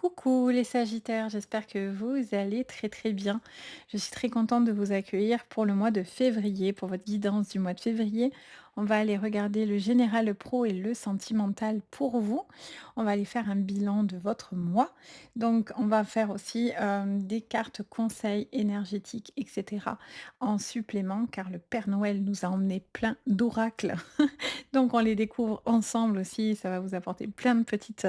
Coucou les Sagittaires, j'espère que vous allez très très bien. Je suis très contente de vous accueillir pour le mois de février, pour votre guidance du mois de février. On va aller regarder le général, le pro et le sentimental pour vous. On va aller faire un bilan de votre mois. Donc on va faire aussi des cartes conseils énergétiques, etc. en supplément car le Père Noël nous a emmené plein d'oracles. Donc on les découvre ensemble aussi, ça va vous apporter plein de petites,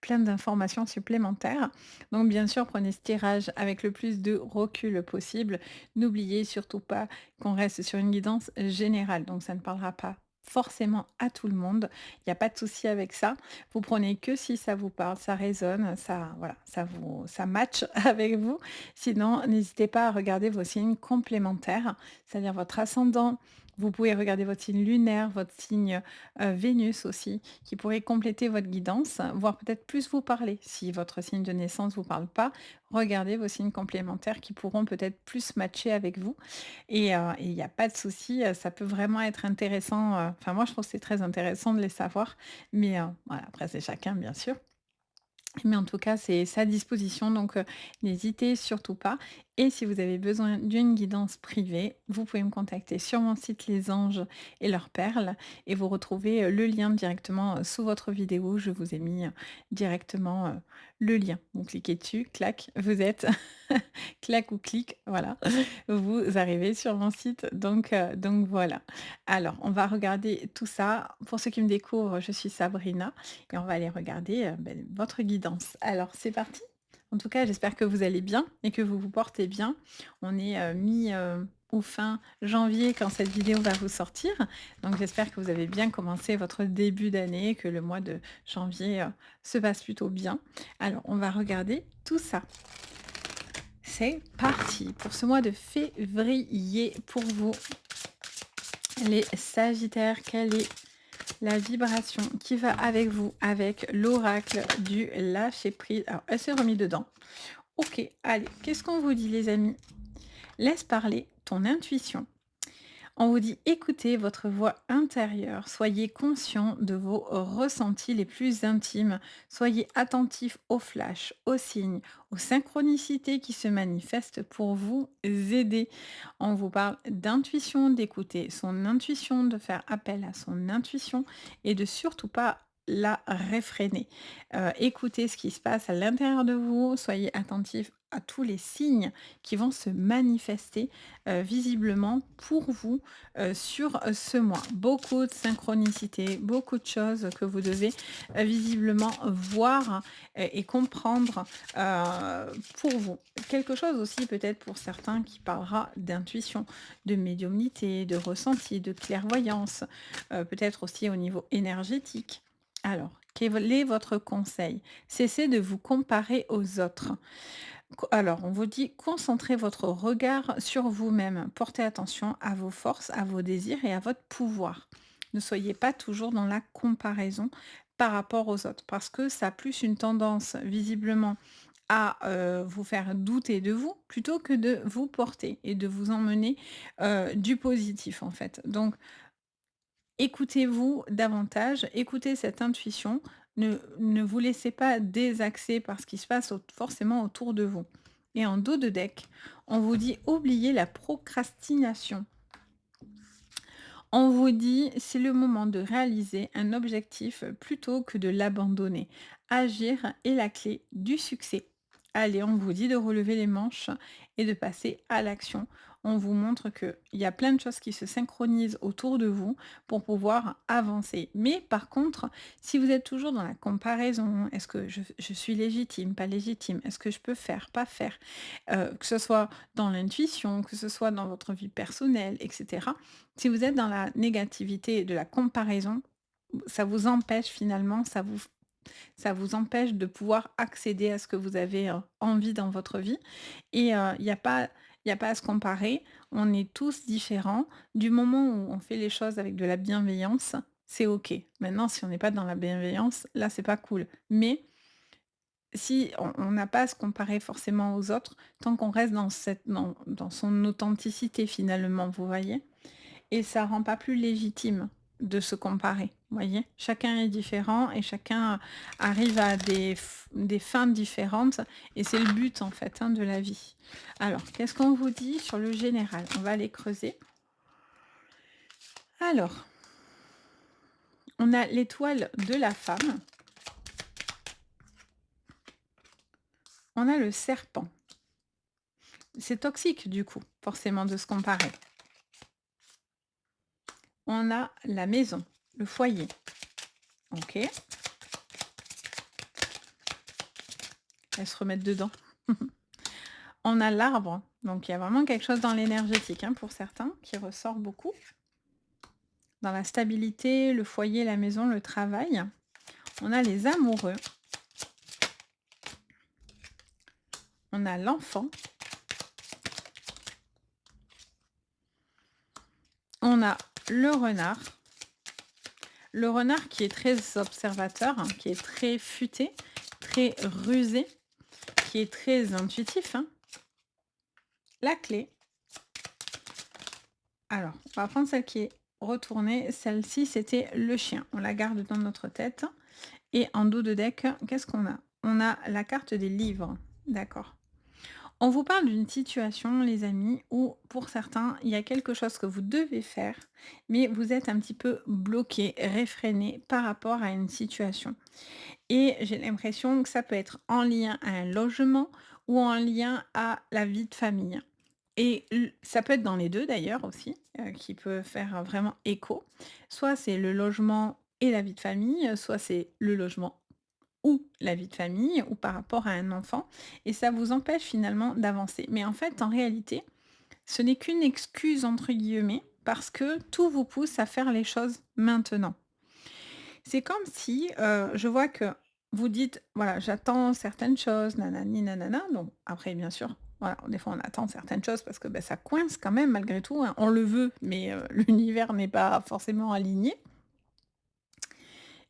plein d'informations supplémentaires. Donc bien sûr, prenez ce tirage avec le plus de recul possible. N'oubliez surtout pas qu'on reste sur une guidance générale, donc ça ne parlera pas forcément à tout le monde. Il n'y a pas de souci avec ça. Vous prenez que si ça vous parle, ça résonne, ça voilà, ça match avec vous. Sinon, n'hésitez pas à regarder vos signes complémentaires, c'est-à-dire votre ascendant. Vous pouvez regarder votre signe lunaire, votre signe Vénus aussi, qui pourrait compléter votre guidance, voire peut-être plus vous parler. Si votre signe de naissance vous parle pas, regardez vos signes complémentaires qui pourront peut-être plus matcher avec vous. Et il n'y a pas de souci, ça peut vraiment être intéressant. Enfin, moi, je trouve que c'est très intéressant de les savoir. Mais voilà, après, c'est chacun, bien sûr. Mais en tout cas, c'est sa disposition, donc n'hésitez surtout pas. Et si vous avez besoin d'une guidance privée, vous pouvez me contacter sur mon site Les Anges et leurs perles et vous retrouvez le lien directement sous votre vidéo. Je vous ai mis directement le lien. Vous cliquez dessus, clac, vous êtes clac ou clic, voilà, vous arrivez sur mon site. Donc voilà. Alors, on va regarder tout ça. Pour ceux qui me découvrent, je suis Sabrina et on va aller regarder, votre guidance. Alors c'est parti. En tout cas, j'espère que vous allez bien et que vous vous portez bien. On est, ou fin janvier quand cette vidéo va vous sortir. Donc j'espère que vous avez bien commencé votre début d'année, que le mois de janvier, se passe plutôt bien. Alors on va regarder tout ça. C'est parti pour ce mois de février pour vous, les Sagittaires. Quelle est la vibration qui va avec vous, avec l'oracle du lâcher prise? Alors, elle s'est remise dedans. Ok, allez, qu'est-ce qu'on vous dit, les amis? Laisse parler ton intuition. On vous dit écoutez votre voix intérieure, soyez conscient de vos ressentis les plus intimes, soyez attentif aux flashs, aux signes, aux synchronicités qui se manifestent pour vous aider. On vous parle d'intuition, d'écouter son intuition, de faire appel à son intuition et de surtout pas la réfréner. Écoutez ce qui se passe à l'intérieur de vous, soyez attentif à tous les signes qui vont se manifester visiblement pour vous sur ce mois. Beaucoup de synchronicité, beaucoup de choses que vous devez visiblement voir et comprendre pour vous. Quelque chose aussi peut-être pour certains qui parlera d'intuition, de médiumnité, de ressenti, de clairvoyance, peut-être aussi au niveau énergétique. Alors, quel est votre conseil? Cessez de vous comparer aux autres. Alors, on vous dit concentrez votre regard sur vous-même. Portez attention à vos forces, à vos désirs et à votre pouvoir. Ne soyez pas toujours dans la comparaison par rapport aux autres, parce que ça a plus une tendance visiblement à vous faire douter de vous, plutôt que de vous porter et de vous emmener du positif en fait. Donc, écoutez-vous davantage, écoutez cette intuition, ne vous laissez pas désaxer par ce qui se passe forcément autour de vous. Et en dos de deck, on vous dit oubliez la procrastination. On vous dit c'est le moment de réaliser un objectif plutôt que de l'abandonner. Agir est la clé du succès. Allez, on vous dit de relever les manches et de passer à l'action. On vous montre qu'il y a plein de choses qui se synchronisent autour de vous pour pouvoir avancer. Mais par contre, si vous êtes toujours dans la comparaison, est-ce que je suis légitime, pas légitime, est-ce que je peux faire, pas faire, que ce soit dans l'intuition, que ce soit dans votre vie personnelle, etc. Si vous êtes dans la négativité et de la comparaison, ça vous empêche finalement, ça vous empêche de pouvoir accéder à ce que vous avez, envie dans votre vie et il y a pas à se comparer. On est tous différents. Du moment où on fait les choses avec de la bienveillance, c'est OK. Maintenant, si on n'est pas dans la bienveillance, là, c'est pas cool. Mais si on n'a pas à se comparer forcément aux autres, tant qu'on reste dans son authenticité finalement, vous voyez? Et ça rend pas plus légitime. de se comparer, vous voyez? Chacun est différent et chacun arrive à des fins différentes et c'est le but, en fait, hein, de la vie. Alors, qu'est-ce qu'on vous dit sur le général? On va aller creuser. Alors, on a l'étoile de la femme, on a le serpent. C'est toxique, du coup, forcément, de se comparer. On a la maison, le foyer. OK, elles se remettent dedans. On a l'arbre, donc il y a vraiment quelque chose dans l'énergétique, hein, pour certains, qui ressort beaucoup. Dans la stabilité, le foyer, la maison, le travail. On a les amoureux. On a l'enfant. On a le renard. Le renard qui est très observateur, hein, qui est très futé, très rusé, qui est très intuitif, hein. La clé. Alors, on va prendre celle qui est retournée. Celle-ci, c'était le chien. On la garde dans notre tête. Et en dos de deck, qu'est-ce qu'on a? On a la carte des livres. D'accord. On vous parle d'une situation, les amis, où pour certains, il y a quelque chose que vous devez faire, mais vous êtes un petit peu bloqué, réfréné par rapport à une situation. Et j'ai l'impression que ça peut être en lien à un logement ou en lien à la vie de famille. Et ça peut être dans les deux d'ailleurs aussi, qui peut faire vraiment écho. Soit c'est le logement et la vie de famille, soit c'est le logement ou la vie de famille, ou par rapport à un enfant, et ça vous empêche finalement d'avancer. Mais en fait, en réalité, ce n'est qu'une «excuse» entre guillemets, parce que tout vous pousse à faire les choses maintenant. C'est comme si, je vois que vous dites: «Voilà, j'attends certaines choses, nanani nanana», donc après bien sûr, voilà, des fois on attend certaines choses parce que, bah, ça coince quand même malgré tout, hein. On le veut, mais l'univers n'est pas forcément aligné.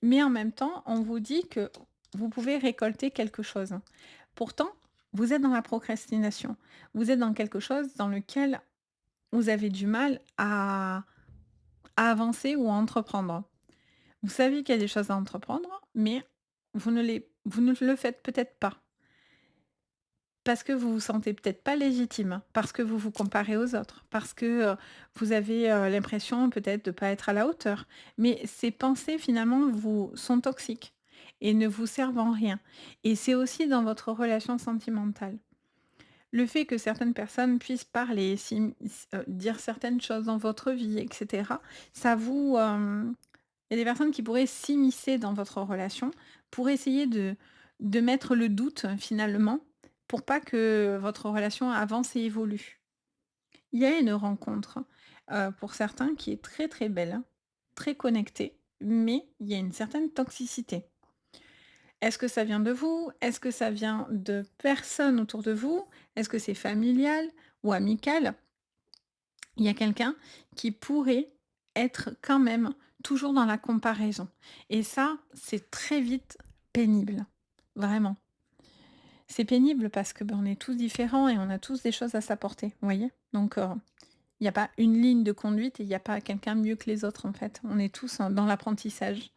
Mais en même temps, on vous dit que vous pouvez récolter quelque chose. Pourtant, vous êtes dans la procrastination. Vous êtes dans quelque chose dans lequel vous avez du mal à avancer ou à entreprendre. Vous savez qu'il y a des choses à entreprendre, mais vous ne le faites peut-être pas. Parce que vous vous sentez peut-être pas légitime, parce que vous vous comparez aux autres, parce que vous avez l'impression peut-être de ne pas être à la hauteur. Mais ces pensées finalement vous sont toxiques et ne vous servent en rien. Et c'est aussi dans votre relation sentimentale. Le fait que certaines personnes puissent parler, dire certaines choses dans votre vie, etc., ça vous... il y a des personnes qui pourraient s'immiscer dans votre relation pour essayer de mettre le doute finalement, pour pas que votre relation avance et évolue. Il y a une rencontre, pour certains qui est très, très belle, hein, très connectée, mais il y a une certaine toxicité. Est-ce que ça vient de vous? Est-ce que ça vient de personnes autour de vous? Est-ce que c'est familial ou amical? Il y a quelqu'un qui pourrait être quand même toujours dans la comparaison et ça, c'est très vite pénible, vraiment. C'est pénible parce que, ben, on est tous différents et on a tous des choses à s'apporter, vous voyez? Donc il y a pas une ligne de conduite et il y a pas quelqu'un mieux que les autres, en fait. On est tous, dans l'apprentissage,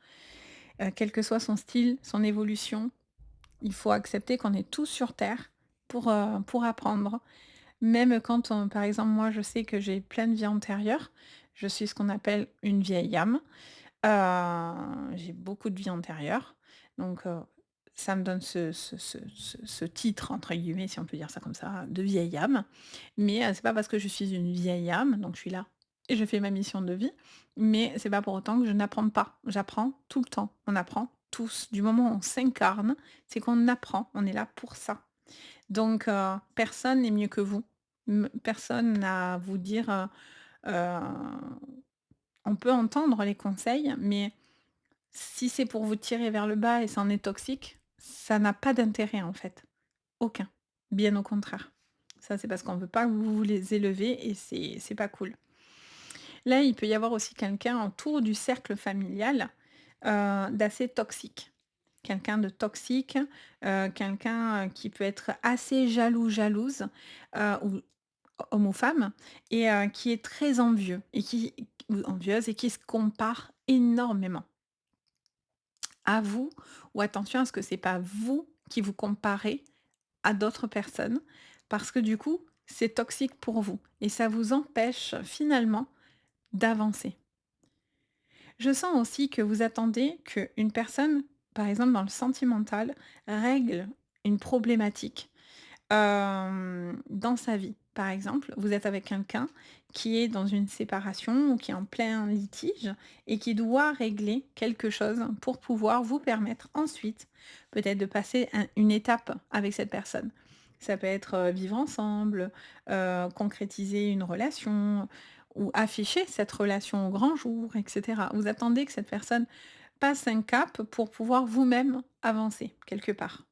quel que soit son style, son évolution. Il faut accepter qu'on est tous sur terre pour apprendre. Même quand on par exemple, moi, je sais que j'ai plein de vies antérieures. Je suis ce qu'on appelle une vieille âme. J'ai beaucoup de vies antérieures. Donc, ça me donne ce «titre» entre guillemets, si on peut dire ça comme ça, de vieille âme. Mais, c'est pas parce que je suis une vieille âme, donc je suis là et je fais ma mission de vie, mais c'est pas pour autant que je n'apprends pas. J'apprends tout le temps. On apprend tous. Du moment où on s'incarne, c'est qu'on apprend. On est là pour ça. Donc, personne n'est mieux que vous. Personne n'a à vous dire, heu on peut entendre les conseils, mais si c'est pour vous tirer vers le bas et c'en est toxique, ça n'a pas d'intérêt en fait. Aucun. Bien au contraire. Ça, c'est parce qu'on veut pas que vous vous les élever et c'est pas cool. Là, il peut y avoir aussi quelqu'un autour du cercle familial, d'assez toxique. Quelqu'un de toxique, quelqu'un, qui peut être assez jaloux, jalouse, ou homme ou femme et qui est très envieux et qui ou envieuse et qui se compare énormément à vous, ou attention à ce que c'est pas vous qui vous comparez à d'autres personnes, parce que du coup, c'est toxique pour vous et ça vous empêche finalement d'avancer. Je sens aussi que vous attendez qu'une personne, par exemple dans le sentimental, règle une problématique dans sa vie. Par exemple, vous êtes avec quelqu'un qui est dans une séparation ou qui est en plein litige et qui doit régler quelque chose pour pouvoir vous permettre ensuite peut-être de passer une étape avec cette personne. Ça peut être vivre ensemble, concrétiser une relation ou afficher cette relation au grand jour, etc. Vous attendez que cette personne passe un cap pour pouvoir vous-même avancer quelque part.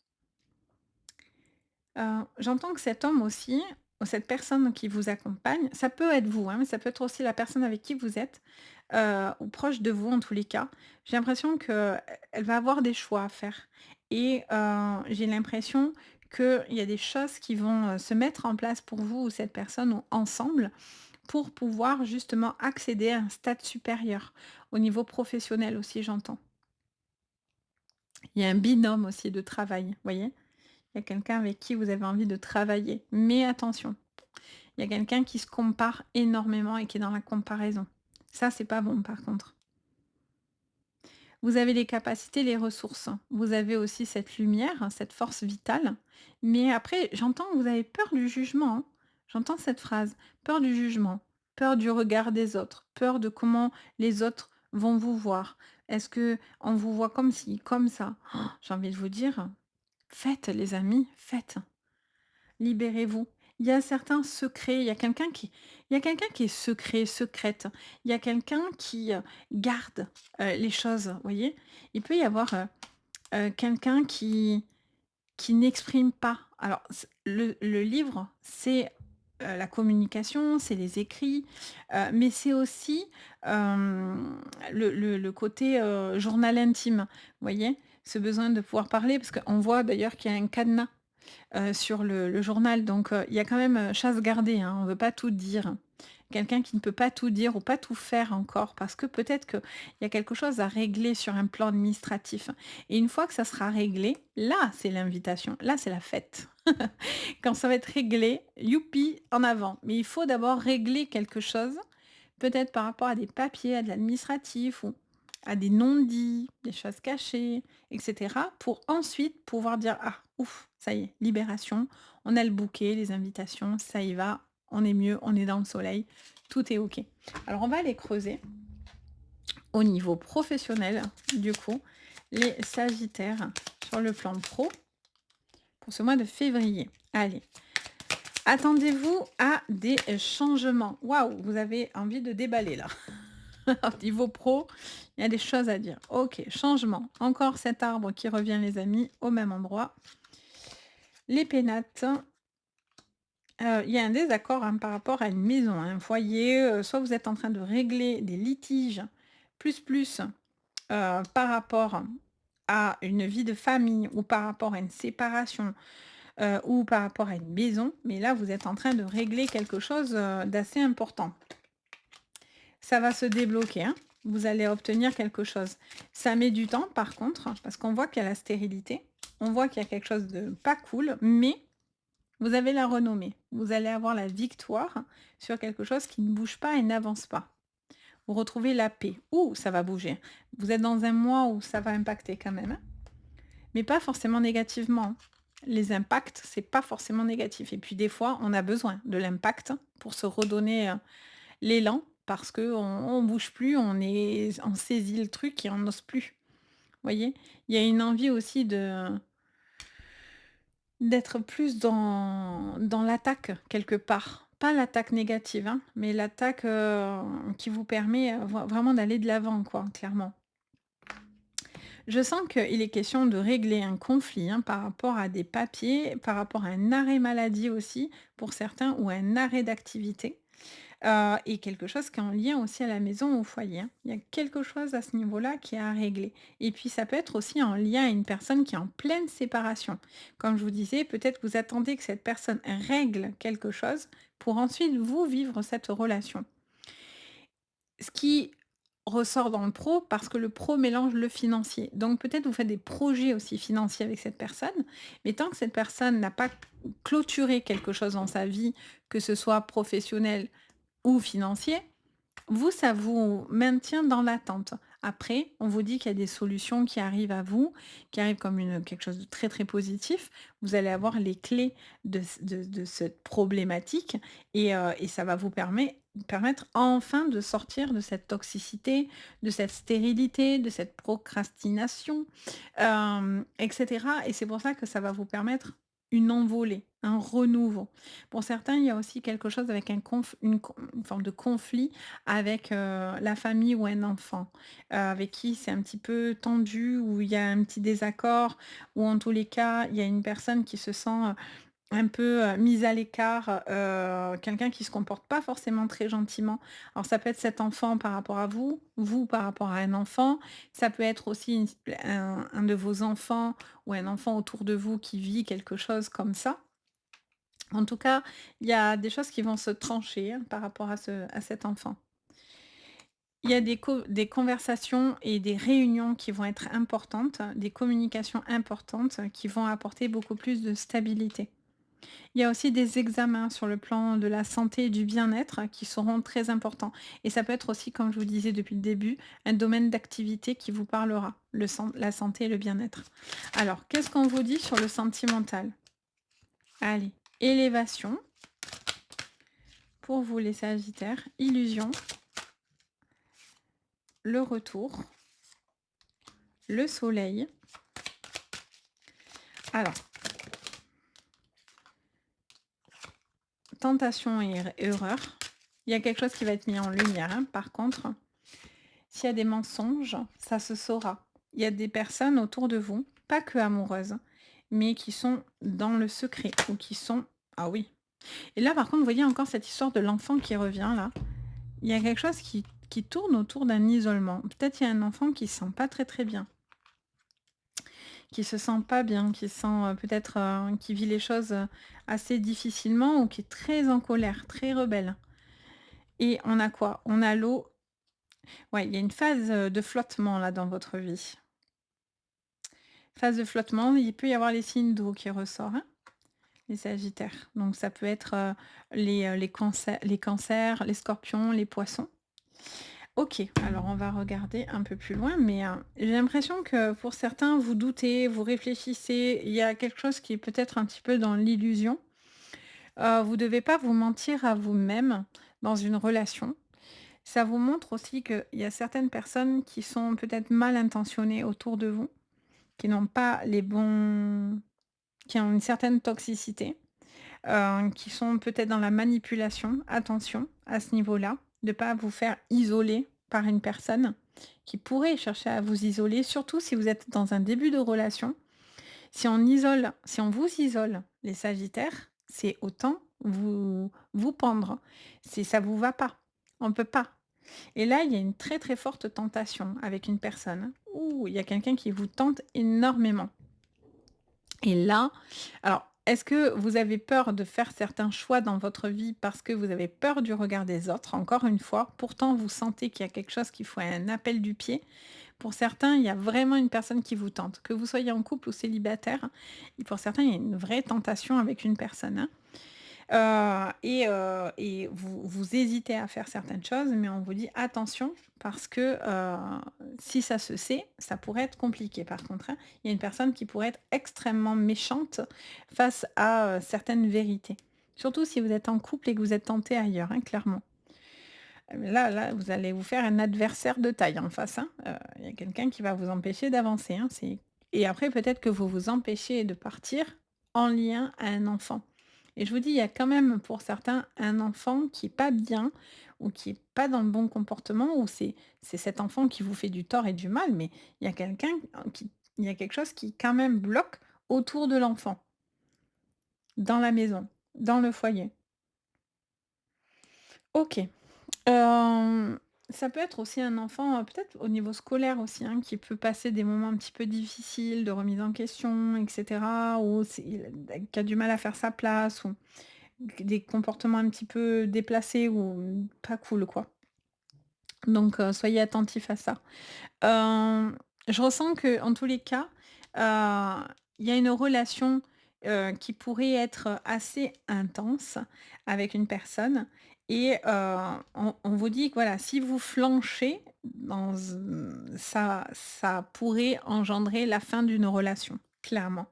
J'entends que cet homme aussi, ou cette personne qui vous accompagne, ça peut être vous, hein, mais ça peut être aussi la personne avec qui vous êtes, ou proche de vous en tous les cas. J'ai l'impression qu'elle va avoir des choix à faire et j'ai l'impression qu'il y a des choses qui vont, se mettre en place pour vous ou cette personne ou ensemble pour pouvoir justement accéder à un stade supérieur. Au niveau professionnel aussi, j'entends. Il y a un binôme aussi de travail, vous voyez? Il y a quelqu'un avec qui vous avez envie de travailler. Mais attention, il y a quelqu'un qui se compare énormément et qui est dans la comparaison. Ça, c'est pas bon par contre. Vous avez les capacités, les ressources. Vous avez aussi cette lumière, cette force vitale. Mais après, j'entends que vous avez peur du jugement, hein. J'entends cette phrase. Peur du jugement, peur du regard des autres, peur de comment les autres vont vous voir. Est-ce que on vous voit comme ci, comme ça? Oh, j'ai envie de vous dire, faites les amis, faites. Libérez-vous. Il y a certains secrets, il y a quelqu'un qui est secret, secrète. Il y a quelqu'un qui, garde, les choses, vous voyez? Il peut y avoir, quelqu'un qui n'exprime pas. Alors le livre, c'est, la communication, c'est les écrits, mais c'est aussi, le côté, journal intime, vous voyez? Ce besoin de pouvoir parler parce qu'on voit d'ailleurs qu'il y a un cadenas sur le journal. Donc, il y a quand même, chasse gardée, hein, on ne veut pas tout dire. Quelqu'un qui ne peut pas tout dire ou pas tout faire encore parce que peut-être qu'il y a quelque chose à régler sur un plan administratif et une fois que ça sera réglé, là, c'est l'invitation, là, c'est la fête. Quand ça va être réglé, youpi, en avant. Mais il faut d'abord régler quelque chose, peut-être par rapport à des papiers, à de l'administratif ou à des non-dits, des choses cachées, etc. pour ensuite pouvoir dire: «Ah, ouf, ça y est, libération, on a le bouquet, les invitations, ça y va, on est mieux, on est dans le soleil, tout est OK». Alors on va aller creuser au niveau professionnel, du coup, les sagittaires sur le plan pro pour ce mois de février. Allez, attendez-vous à des changements. Waouh, vous avez envie de déballer là. Au niveau pro, il y a des choses à dire. OK, changement. Encore cet arbre qui revient les amis au même endroit. Les pénates, il y a un désaccord, hein, par rapport à une maison, un foyer, soit vous êtes en train de régler des litiges plus, par rapport à une vie de famille ou par rapport à une séparation, ou par rapport à une maison, mais là vous êtes en train de régler quelque chose, d'assez important. Ça va se débloquer, hein. Vous allez obtenir quelque chose. Ça met du temps par contre, parce qu'on voit qu'il y a la stérilité, on voit qu'il y a quelque chose de pas cool, mais vous avez la renommée. Vous allez avoir la victoire sur quelque chose qui ne bouge pas et n'avance pas. Vous retrouvez la paix. Ouh, ça va bouger. Vous êtes dans un mois où ça va impacter quand même, hein, mais pas forcément négativement, hein. Les impacts, c'est pas forcément négatif et puis des fois, on a besoin de l'impact pour se redonner, l'élan parce qu'on bouge plus, on saisit le truc et on n'ose plus. Vous voyez? Il y a une envie aussi d'être plus dans l'attaque quelque part. Pas l'attaque négative, hein, mais l'attaque, qui vous permet, vraiment d'aller de l'avant quoi, clairement. Je sens qu'il est question de régler un conflit, hein, par rapport à des papiers, par rapport à un arrêt maladie aussi pour certains ou un arrêt d'activité. Et quelque chose qui est en lien aussi à la maison, au foyer, hein. Il y a quelque chose à ce niveau-là qui est à régler et puis ça peut être aussi en lien à une personne qui est en pleine séparation. Comme je vous disais, peut-être que vous attendez que cette personne règle quelque chose pour ensuite vous vivre cette relation. Ce qui ressort dans le pro parce que le pro mélange le financier. Donc peut-être vous faites des projets aussi financiers avec cette personne, mais tant que cette personne n'a pas clôturé quelque chose dans sa vie, que ce soit professionnel ou financier, vous, ça vous maintient dans l'attente. Après, on vous dit qu'il y a des solutions qui arrivent à vous, qui arrivent comme quelque chose de très, très positif. Vous allez avoir les clés de cette problématique et ça va vous permettre enfin de sortir de cette toxicité, de cette stérilité, de cette procrastination, et cetera et c'est pour ça que ça va vous permettre une envolée, un renouveau. Pour certains, il y a aussi quelque chose avec une forme de conflit avec, la famille ou un enfant, avec qui c'est un petit peu tendu, où il y a un petit désaccord, ou en tous les cas, il y a une personne qui se sent, un peu, mise à l'écart, quelqu'un qui se comporte pas forcément très gentiment. Alors ça peut être cet enfant par rapport à vous, vous par rapport à un enfant, ça peut être aussi un de vos enfants ou un enfant autour de vous qui vit quelque chose comme ça. En tout cas, il y a des choses qui vont se trancher, hein, par rapport à cet enfant. Il y a des conversations et des réunions qui vont être importantes, des communications importantes qui vont apporter beaucoup plus de stabilité. Il y a aussi des examens sur le plan de la santé et du bien-être qui seront très importants et ça peut être aussi, comme je vous disais depuis le début, un domaine d'activité qui vous parlera, la santé et le bien-être. Alors, qu'est-ce qu'on vous dit sur le sentimental? Allez, élévation pour vous les sagittaires, illusion, le retour, le soleil. Alors, tentation et erreur. Il y a quelque chose qui va être mis en lumière, hein. Par contre, s'il y a des mensonges, ça se saura. Il y a des personnes autour de vous, pas que amoureuses, mais qui sont dans le secret ou qui sont ah oui. Et là, par contre, vous voyez encore cette histoire de l'enfant qui revient là. Il y a quelque chose qui tourne autour d'un isolement. Peut-être il y a un enfant qui se sent pas très, très bien, qui se sent pas bien, qui sent, peut-être, qui vit les choses, assez difficilement ou qui est très en colère, très rebelle. Et on a quoi? On a l'eau. Ouais, il y a une phase, de flottement là dans votre vie. Phase de flottement, il peut y avoir les signes d'eau qui ressortent, hein, les sagittaires. Donc ça peut être, les cancers, les scorpions, les poissons. OK, alors on va regarder un peu plus loin, mais, j'ai l'impression que pour certains, vous doutez, vous réfléchissez, il y a quelque chose qui est peut-être un petit peu dans l'illusion. Vous devez pas vous mentir à vous-même dans une relation. Ça vous montre aussi qu'il y a certaines personnes qui sont peut-être mal intentionnées autour de vous, qui n'ont pas les bons qui ont une certaine toxicité, qui sont peut-être dans la manipulation. Attention à ce niveau-là, de ne pas vous faire isoler par une personne qui pourrait chercher à vous isoler, surtout si vous êtes dans un début de relation. Si on vous isole, les sagittaires, c'est autant vous pendre. Ça vous va pas. On peut pas. Et là, il y a une très, très forte tentation avec une personne. Ouh, il y a quelqu'un qui vous tente énormément. Et là, alors, est-ce que vous avez peur de faire certains choix dans votre vie parce que vous avez peur du regard des autres? Encore une fois, pourtant vous sentez qu'il y a quelque chose qui faut un appel du pied. Pour certains, il y a vraiment une personne qui vous tente. Que vous soyez en couple ou célibataire, et pour certains, il y a une vraie tentation avec une personne, hein. Et vous hésitez à faire certaines choses, mais on vous dit: «Attention» parce que, si ça se sait, ça pourrait être compliqué par contre, hein. Il y a une personne qui pourrait être extrêmement méchante face à, certaines vérités. Surtout si vous êtes en couple et que vous êtes tenté ailleurs, hein, clairement. Là, vous allez vous faire un adversaire de taille en face, hein. Il y a quelqu'un qui va vous empêcher d'avancer, hein, et après peut-être que vous vous empêchez de partir en lien à un enfant. Et je vous dis, il y a quand même pour certains un enfant qui est pas bien ou qui est pas dans le bon comportement ou c'est cet enfant qui vous fait du tort et du mal, mais il y a quelqu'un qui il y a quelque chose qui quand même bloque autour de l'enfant, dans la maison, dans le foyer. OK. Hem, Ça peut être aussi un enfant, peut-être au niveau scolaire aussi, hein, qui peut passer des moments un petit peu difficiles de remise en question et cetera, ou qui a du mal à faire sa place ou des comportements un petit peu déplacés ou pas cool, quoi. Donc soyez attentifs à ça. Hem, je ressens que en tous les cas, il y a une relation, qui pourrait être assez intense avec une personne et on vous dit que voilà, si vous flanchez dans ça pourrait engendrer la fin d'une relation, clairement.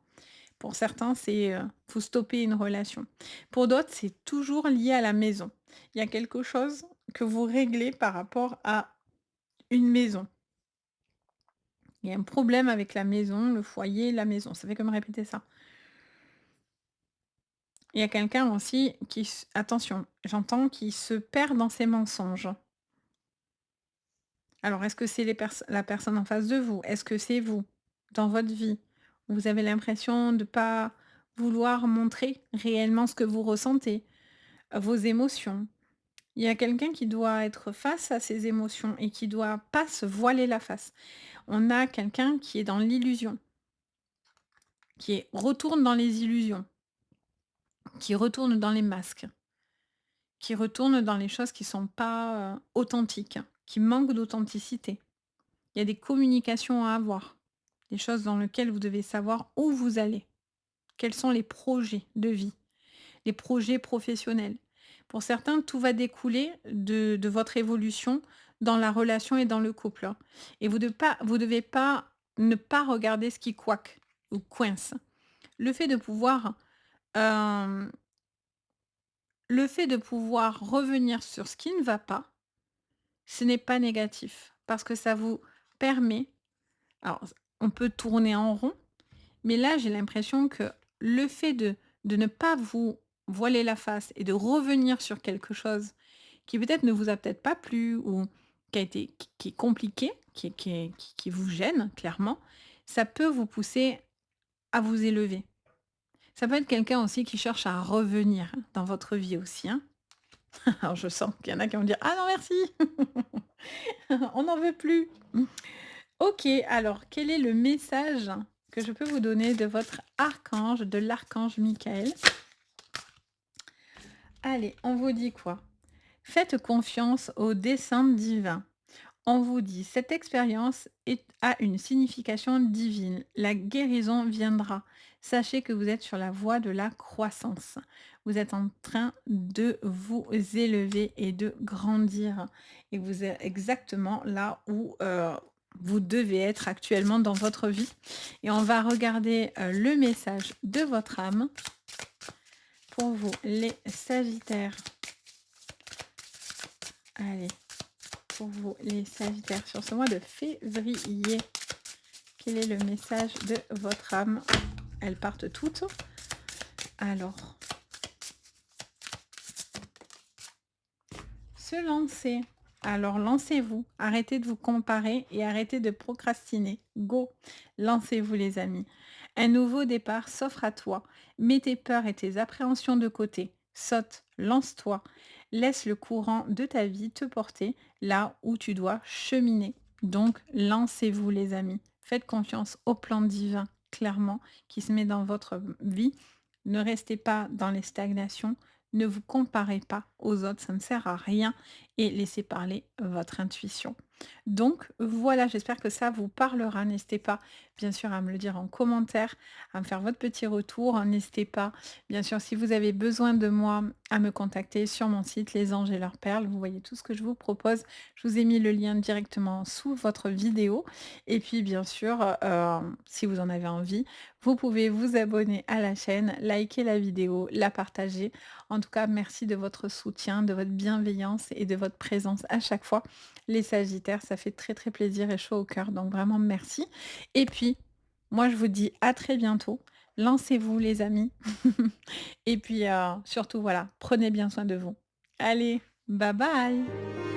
Pour certains, c'est, faut stopper une relation. Pour d'autres, c'est toujours lié à la maison. Il y a quelque chose que vous réglez par rapport à une maison. Il y a un problème avec la maison, le foyer, la maison. Ça fait que me répéter ça. Il y a quelqu'un aussi qui s attention, j'entends, qui se perd dans ses mensonges. Alors est-ce que c'est la personne en face de vous? Est-ce que c'est vous, dans votre vie? Vous avez l'impression de pas vouloir montrer réellement ce que vous ressentez, vos émotions. Il y a quelqu'un qui doit être face à ses émotions et qui doit pas se voiler la face. On a quelqu'un qui est dans l'illusion, retourne dans les illusions. Qui retourne dans les masques, qui retourne dans les choses qui sont pas, authentiques, qui manquent d'authenticité. Il y a des communications à avoir, des choses dans lesquelles vous devez savoir où vous allez, quels sont les projets de vie, les projets professionnels. Pour certains, tout va découler de votre évolution dans la relation et dans le couple, hein, et vous devez pas ne pas regarder ce qui couaque ou coince. Le fait de pouvoir, hem Le fait de pouvoir revenir sur ce qui ne va pas, ce n'est pas négatif parce que ça vous permet alors on peut tourner en rond, mais là, j'ai l'impression que le fait de ne pas vous voiler la face et de revenir sur quelque chose qui peut-être ne vous a peut-être pas plu ou qui est compliqué, qui vous gêne clairement, ça peut vous pousser à vous élever. Ça peut être quelqu'un aussi qui cherche à revenir dans votre vie aussi, hein. Alors je sens qu'il y en a qui vont dire: «Ah non merci, on n'en veut plus». OK, alors quel est le message que je peux vous donner de votre archange, de l'archange Michael? Allez, on vous dit quoi? Faites confiance au dessein divin. On vous dit, cette a une signification divine. La guérison viendra. Sachez que vous êtes sur la voie de la croissance. Vous êtes en train de vous élever et de grandir. Et vous êtes exactement là où vous devez être actuellement dans votre vie. Et on va regarder le message de votre âme pour vous, les Sagittaires. Allez, pour vous, les Sagittaires, sur ce mois de février. Quel est le message de votre âme? Elles partent toutes. Alors, se lancer. Alors, lancez-vous. Arrêtez de vous comparer et arrêtez de procrastiner. Go! Lancez-vous, les amis. Un nouveau départ s'offre à toi. Mets tes peurs et tes appréhensions de côté. Saute, lance-toi. Laisse le courant de ta vie te porter là où tu dois cheminer. Donc, lancez-vous, les amis. Faites confiance au plan divin, clairement, qui se met dans votre vie. Ne restez pas dans les stagnations. Ne vous comparez pas aux autres, ça ne sert à rien et laissez parler votre intuition. Donc voilà, j'espère que ça vous parlera. N'hésitez pas, bien sûr, à me le dire en commentaire, à me faire votre petit retour. N'hésitez pas, bien sûr, si vous avez besoin de moi, à me contacter sur mon site Les Anges et leurs perles. Vous voyez tout ce que je vous propose. Je vous ai mis le lien directement sous votre vidéo. Et puis, bien sûr, si vous en avez envie, vous pouvez vous abonner à la chaîne, liker la vidéo, la partager. En tout cas, merci de votre soutien, de votre bienveillance et de votre présence à chaque fois. Les Sagittaires, ça fait très, très plaisir et chaud au cœur, donc vraiment merci. Et puis, moi, je vous dis à très bientôt. Lancez-vous, les amis. Et puis, surtout, voilà, prenez bien soin de vous. Allez, bye bye!